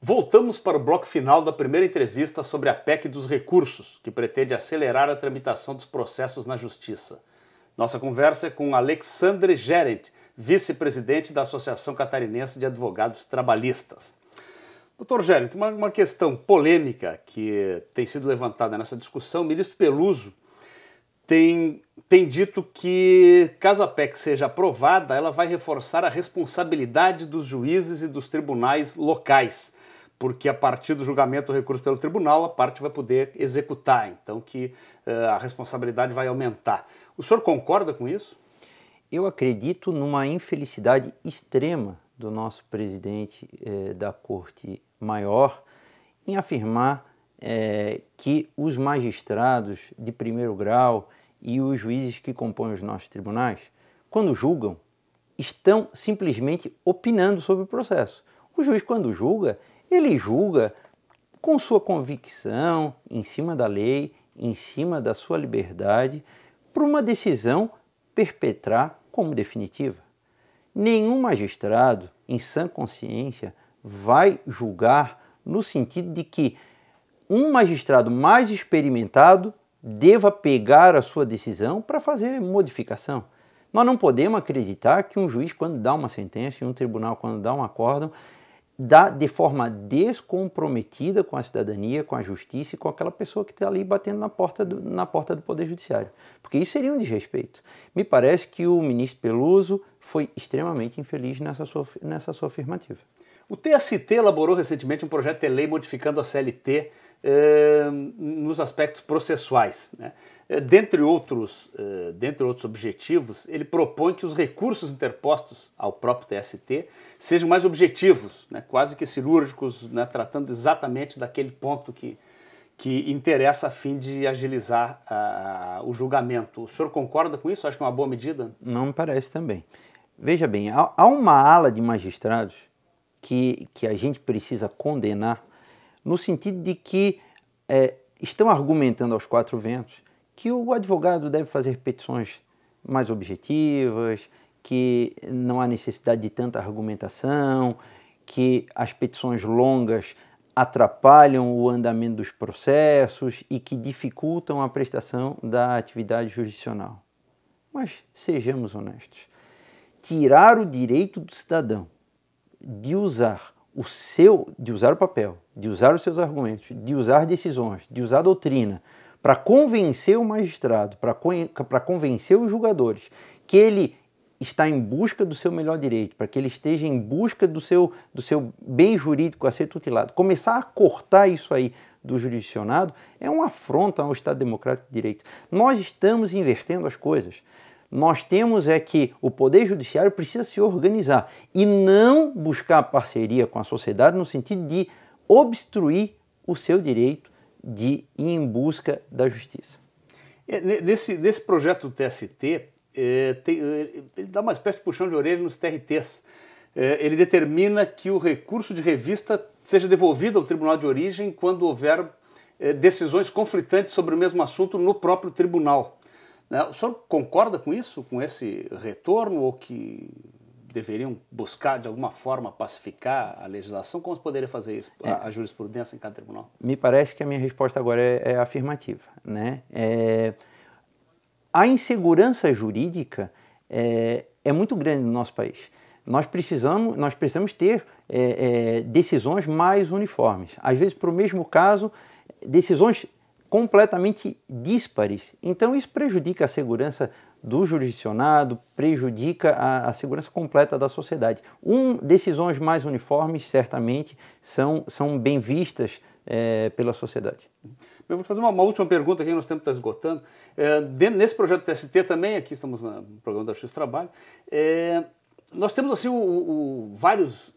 Voltamos para o bloco final da primeira entrevista sobre a PEC dos recursos, que pretende acelerar a tramitação dos processos na Justiça. Nossa conversa é com Alexandre Gerent, vice-presidente da Associação Catarinense de Advogados Trabalhistas. Doutor Gerent, uma questão polêmica que tem sido levantada nessa discussão, o ministro Peluso tem dito que, caso a PEC seja aprovada, ela vai reforçar a responsabilidade dos juízes e dos tribunais locais, porque a partir do julgamento do recurso pelo tribunal, a parte vai poder executar, então que a responsabilidade vai aumentar. O senhor concorda com isso? Eu acredito numa infelicidade extrema do nosso presidente da Corte Maior em afirmar que os magistrados de primeiro grau e os juízes que compõem os nossos tribunais, quando julgam, estão simplesmente opinando sobre o processo. O juiz, quando julga, ele julga com sua convicção, em cima da lei, em cima da sua liberdade, por uma decisão perpetrar como definitiva. Nenhum magistrado, em sã consciência, vai julgar no sentido de que um magistrado mais experimentado deva pegar a sua decisão para fazer modificação. Nós não podemos acreditar que um juiz, quando dá uma sentença, e um tribunal, quando dá um acórdão, dá de forma descomprometida com a cidadania, com a justiça e com aquela pessoa que está ali batendo na porta do Poder Judiciário. Porque isso seria um desrespeito. Me parece que o ministro Peluso foi extremamente infeliz nessa sua afirmativa. O TST elaborou recentemente um projeto de lei modificando a CLT nos aspectos processuais, né? Dentre outros objetivos, ele propõe que os recursos interpostos ao próprio TST sejam mais objetivos, né? Quase que cirúrgicos, né? Tratando exatamente daquele ponto que interessa a fim de agilizar o julgamento. O senhor concorda com isso? Acha que é uma boa medida? Não me parece também. Veja bem, há uma ala de magistrados que a gente precisa condenar no sentido de que estão argumentando aos quatro ventos que o advogado deve fazer petições mais objetivas, que não há necessidade de tanta argumentação, que as petições longas atrapalham o andamento dos processos e que dificultam a prestação da atividade jurisdicional. Mas sejamos honestos, tirar o direito do cidadão de usar o papel, de usar os seus argumentos, de usar decisões, de usar doutrina, para convencer o magistrado, para convencer os julgadores que ele está em busca do seu melhor direito, para que ele esteja em busca do seu bem jurídico a ser tutelado, começar a cortar isso aí do jurisdicionado é uma afronta ao Estado Democrático de Direito. Nós estamos invertendo as coisas. Nós temos que o Poder Judiciário precisa se organizar e não buscar parceria com a sociedade no sentido de obstruir o seu direito de ir em busca da justiça. Nesse projeto do TST, ele dá uma espécie de puxão de orelha nos TRTs. Ele determina que o recurso de revista seja devolvido ao tribunal de origem quando houver decisões conflitantes sobre o mesmo assunto no próprio tribunal. O senhor concorda com isso, com esse retorno, ou que deveriam buscar de alguma forma pacificar a legislação? Como se poderia fazer isso, a jurisprudência em cada tribunal? Me parece que a minha resposta agora é afirmativa, né? A insegurança jurídica é muito grande no nosso país. Nós precisamos ter decisões mais uniformes. Às vezes, para o mesmo caso, decisões completamente díspares. Então isso prejudica a segurança do jurisdicionado, prejudica a segurança completa da sociedade. Decisões mais uniformes certamente são bem vistas pela sociedade. Eu vou fazer uma última pergunta aqui, nosso tempo está esgotando. Nesse projeto do TST também, aqui estamos no programa da Justiça do Trabalho, nós temos assim vários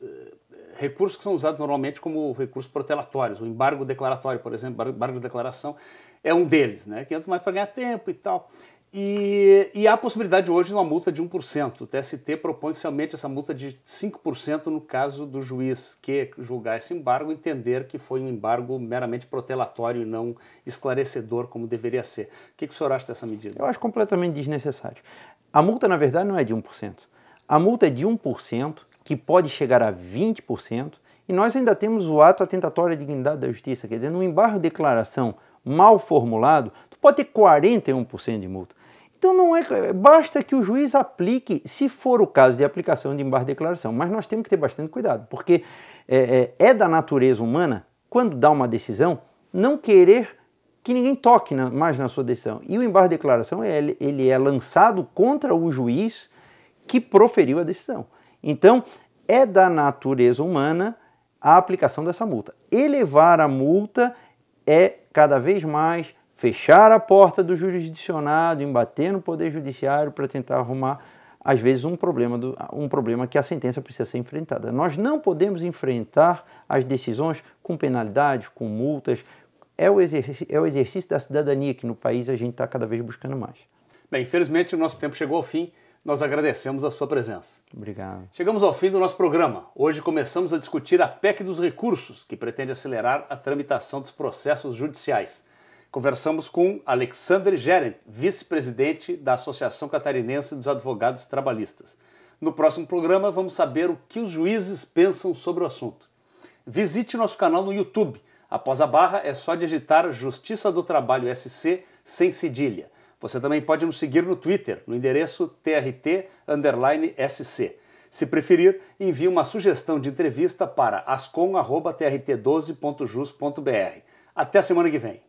recursos que são usados normalmente como recursos protelatórios. O embargo declaratório, por exemplo, embargo de declaração é um deles, né? Que entra mais para ganhar tempo e tal. E há a possibilidade hoje de uma multa de 1%. O TST propõe que se aumente essa multa de 5% no caso do juiz que julgar esse embargo entender que foi um embargo meramente protelatório e não esclarecedor como deveria ser. O que o senhor acha dessa medida? Eu acho completamente desnecessário. A multa, na verdade, não é de 1%. A multa é de 1%, que pode chegar a 20%, E nós ainda temos o ato atentatório à dignidade da justiça, quer dizer, no embargo de declaração mal formulado, tu pode ter 41% de multa. Então não é, basta que o juiz aplique, se for o caso de aplicação de embargo de declaração, mas nós temos que ter bastante cuidado, porque é da natureza humana, quando dá uma decisão, não querer que ninguém toque mais na sua decisão. E o embargo de declaração ele é lançado contra o juiz que proferiu a decisão. Então, é da natureza humana a aplicação dessa multa. Elevar a multa é cada vez mais fechar a porta do jurisdicionado, embater no Poder Judiciário para tentar arrumar, às vezes, um problema que a sentença precisa ser enfrentada. Nós não podemos enfrentar as decisões com penalidades, com multas. É o exercício da cidadania que no país a gente está cada vez buscando mais. Bem, infelizmente o nosso tempo chegou ao fim. Nós agradecemos a sua presença. Obrigado. Chegamos ao fim do nosso programa. Hoje começamos a discutir a PEC dos recursos, que pretende acelerar a tramitação dos processos judiciais. Conversamos com Alexandre Gerent, vice-presidente da Associação Catarinense dos Advogados Trabalhistas. No próximo programa vamos saber o que os juízes pensam sobre o assunto. Visite nosso canal no YouTube. Após a barra é só digitar Justiça do Trabalho SC sem cedilha. Você também pode nos seguir no Twitter, no endereço TRT_SC. Se preferir, envie uma sugestão de entrevista para ascom@trt12.jus.br. Até a semana que vem.